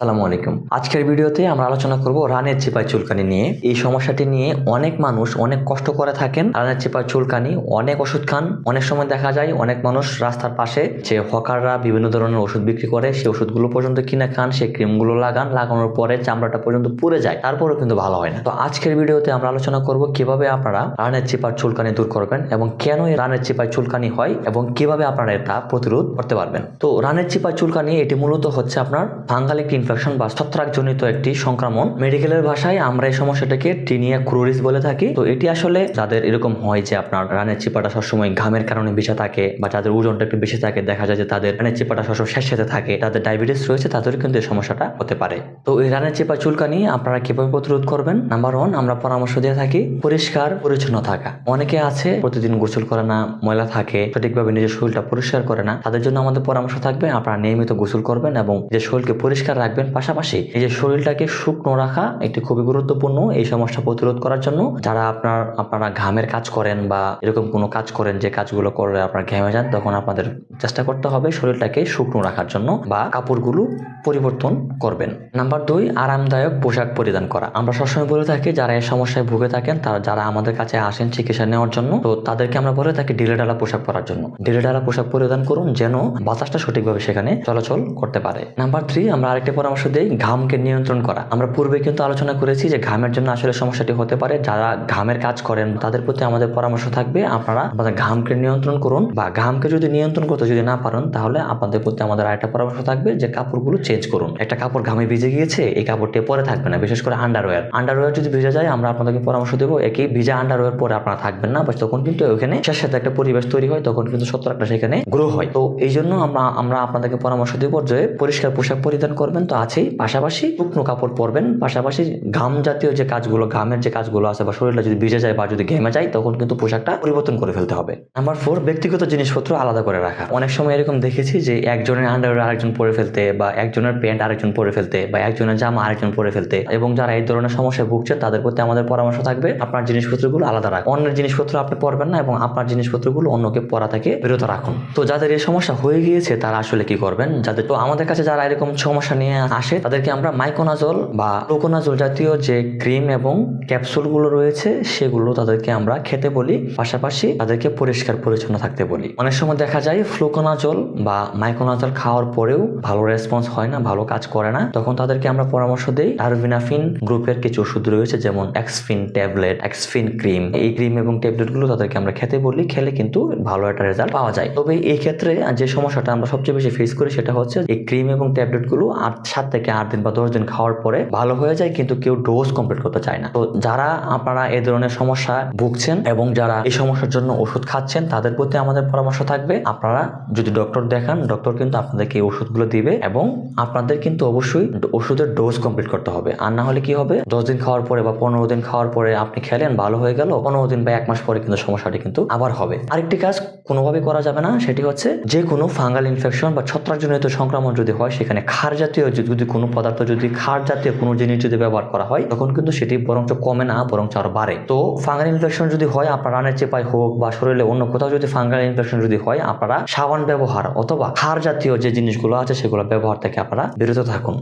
আসসালামু আলাইকুম। আজকের ভিডিওতে আমরা আলোচনা করব রানের চিপায় চুলকানি নিয়ে। এই সমস্যাটি নিয়ে অনেক মানুষ অনেক কষ্ট করে থাকেন। রানের চিপায় চুলকানি, অনেক ওষুধ খান। অনেক সময় দেখা যায় অনেক মানুষ রাস্তার পাশে যে হকাররা বিভিন্ন ধরনের ওষুধ বিক্রি করে সেই ওষুধগুলো পর্যন্ত কিনে খান, সেই ক্রিমগুলো লাগানোর পরে চামড়াটা পর্যন্ত পুড়ে যায়, তারপরেও কিন্তু ভালো হয় না। তো আজকের ভিডিওতে আমরা আলোচনা করব কিভাবে আপনারা রানের চিপার চুলকানি দূর করবেন এবং কেন এই রানের চিপায় চুলকানি হয় এবং কিভাবে আপনারা এটা প্রতিরোধ করতে পারবেন। তো রানের চিপায় চুলকানি এটি মূলত হচ্ছে আপনার ফাঙ্গাল একটি ইনফেকশন বা ছত্রাকজনিত একটি সংক্রমণ। মেডিকেলের ভাষায় আমরা এই সমস্যাটাকে টিনিয়া ক্রুরিস বলে থাকি। তো এটি আসলে যাদের এরকম হয় যে আপনার রানের চিপাটা সবসময় ঘামের কারণে বেশি থাকে বা যাদের ওজনটা একটু বেশি থাকে, দেখা যায় যে তাদের রানের চিপাটা সবসময় স্যাঁতসেঁতে থাকে, তাদের ডায়াবেটিস রয়েছে, তাদেরও কিন্তু এই সমস্যাটা হতে পারে। তো এই রানের চিপা চুলকানি আপনারা কিভাবে প্রতিরোধ করবেন? নাম্বার 1, আমরা পরামর্শ দিয়ে থাকি পরিষ্কার পরিচ্ছন্ন থাকা। অনেকে আছে প্রতিদিন গোসল করে না, ময়লা থাকে, সঠিকভাবে নিজের শরীরটা পরিষ্কার করে না। তাদের জন্য আমাদের পরামর্শ থাকবে আপনারা নিয়মিত গোসল করবেন এবং যে শরীরকে পরিষ্কার রাখবেন, পাশাপাশি নিজের শরীরটাকে শুকনো রাখা একটি খুবই গুরুত্বপূর্ণ এই সমস্যা প্রতিরোধ করার জন্য। যারা আপনারা ঘামের কাজ করেন বা এরকম কোনো কাজ করেন যে কাজগুলো করলে আপনারা ঘেমে যান, তখন আপনাদের চেষ্টা করতে হবে শরীরটাকে শুকনো রাখার জন্য বা কাপড়গুলো পরিবর্তন করবেন। নাম্বার 2, আরামদায়ক পোশাক পরিধান করা। আমরা সবসময় বলে থাকি যারা এই সমস্যায় ভুগে থাকেন, যারা আমাদের কাছে আসেন চিকিৎসা নেওয়ার জন্য, তো তাদেরকে আমরা বলে থাকি ঢিলেঢালা পোশাক পরার জন্য। ঢিলেঢালা পোশাক পরিধান করুন যেন বাতাসটা সঠিকভাবে সেখানে চলাচল করতে পারে। নাম্বার 3, আমরা আরেকটি পরামর্শ দেই ঘামকে নিয়ন্ত্রণ করা। আমরা পূর্বে কিন্তু আলোচনা করেছি যে ঘামের জন্য আসলে সমস্যাটি হতে পারে। যারা ঘামের কাজ করেন তাদের প্রতি আমাদের পরামর্শ থাকবে আপনারা আপনাদের ঘামকে নিয়ন্ত্রণ করুন, বা ঘামকে যদি নিয়ন্ত্রণ করতে যদি না পারেন তাহলে আপনাদের প্রতি আমাদের আরেকটা পরামর্শ থাকবে যে কাপড়গুলো চেঞ্জ করুন। একটা কাপড় ঘামে ভিজে গিয়েছে, এই কাপড়টি পরে থাকবে না, বিশেষ করে আন্ডারওয়্যার যদি ভিজে যায় আমরা আপনাদেরকে পরামর্শ দেবো একই ভিজা আন্ডারওয়্যার পরে আপনারা থাকবেন না, তখন কিন্তু ওখানে সাথে একটা পরিবেশ তৈরি হয়, তখন কিন্তু ছত্রাকটা সেখানে গ্রো হয়। তো এই জন্য আমরা আপনাদেরকে পরামর্শ দেবো যে পরিষ্কার পোশাক পরিধান করবেন তো আছেই, পাশাপাশি শুকনো কাপড় পরবেন, পাশাপাশি ঘাম জাতীয় যে কাজগুলো, ঘামের যে কাজগুলো আছে বা শরীরটা যদি ভিজে যায় বা যদি ঘেমে যায় তখন কিন্তু পোশাকটা পরিবর্তন করে ফেলতে হবে। নাম্বার 4, ব্যক্তিগত জিনিসপত্র আলাদা করে রাখা। অনেক সময় এরকম দেখেছি যে একজনের আন্ডারওয়্যার আরেকজন পরে ফেলতে, বা একজনের প্যান্ট আরেকজন পরে ফেলতে, বা একজনের জামা আরেকজন পরে ফেলতে, এবং যারা এই ধরনের সমস্যায় ভুগছেন তাদের প্রতি আমাদের পরামর্শ থাকবে আপনার জিনিসপত্রগুলো আলাদা রাখুন। অন্যের জিনিসপত্র আপনি পরবেন না এবং আপনার জিনিসপত্রগুলো অন্যকে পরা থেকে বিরত রাখুন। তো যাদের এই সমস্যা হয়ে গিয়েছে তারা আসলে কি করবেন? তো আমাদের কাছে যারা এরকম সমস্যা নিয়ে আসে তাদেরকে আমরা মাইকোনাজল বা ফ্লুকোনাজল জাতীয় যে ক্রিম এবং ক্যাপসুলগুলো রয়েছে সেগুলো তাদেরকে আমরা খেতে বলি, পাশাপাশি তাদেরকে পরিষ্কার পরিচ্ছন্ন থাকতে বলি। অনেক সময় দেখা যায় ফ্লুকোনাজল বা মাইকোনাজল খাওয়ার পরেও ভালো রেসপন্স হয় না, ভালো কাজ করে না, তখন তাদেরকে আমরা পরামর্শ দেই টারভিনাফিন গ্রুপের কিছু ওষুধ রয়েছে যেমন এক্সফিন ট্যাবলেট, এক্সফিন ক্রিম। এই ক্রিম এবং ট্যাবলেটগুলো তাদেরকে আমরা খেতে বলি, খেলে কিন্তু ভালো একটা রেজাল্ট পাওয়া যায়। তবে এই ক্ষেত্রে যে সমস্যাটা আমরা সবচেয়ে বেশি ফেস করি সেটা হচ্ছে এই ক্রিম এবং ট্যাবলেটগুলো 7 থেকে 8 দিন বা 10 দিন খাওয়ার পরে ভালো হয়ে যায়, কিন্তু কেউ ডোজ কমপ্লিট করতে চায় না। তো যারা আপনারা এই ধরনের সমস্যা ভুগছেন এবং যারা এই সমস্যার জন্য ওষুধ খাচ্ছেন তাদের প্রতি আমাদের পরামর্শ থাকবে আপনারা যদি ডক্টর দেখান, ডক্টর কিন্তু আপনাদেরকে এই ওষুধগুলো দিবে এবং আপনাদের কিন্তু অবশ্যই ওষুধের ডোজ কমপ্লিট করতে হবে। আর না হলে কি হবে, 10 দিন খাওয়ার পরে বা 15 দিন খাওয়ার পরে আপনি খেলেন, ভালো হয়ে গেল, 15 দিন বা 1 মাস পরে কিন্তু সমস্যাটি কিন্তু আবার হবে। আরেকটি কাজ কোনোভাবে করা যাবে না, সেটি হচ্ছে যে কোনো ফাঙ্গাল ইনফেকশন বা ছত্রাকজনিত সংক্রমণ যদি হয় সেখানে ক্ষার জাতীয় যদি কোনো পদার্থ, যদি ক্ষার জাতীয় কোনো জিনিস যদি ব্যবহার করা হয় তখন কিন্তু সেটি বরঞ্চ কমে না, বরঞ্চ আরো বাড়ে। তো ফাঙ্গাল ইনফেকশন যদি হয় আপনার রানের চেপায় হোক বা শরীরে অন্য কোথাও যদি ফাঙ্গাল ইনফেকশন যদি হয়, আপনারা সাবান ব্যবহার অথবা ক্ষার জাতীয় যে জিনিসগুলো আছে সেগুলো ব্যবহার থেকে আপনারা বিরত থাকুন।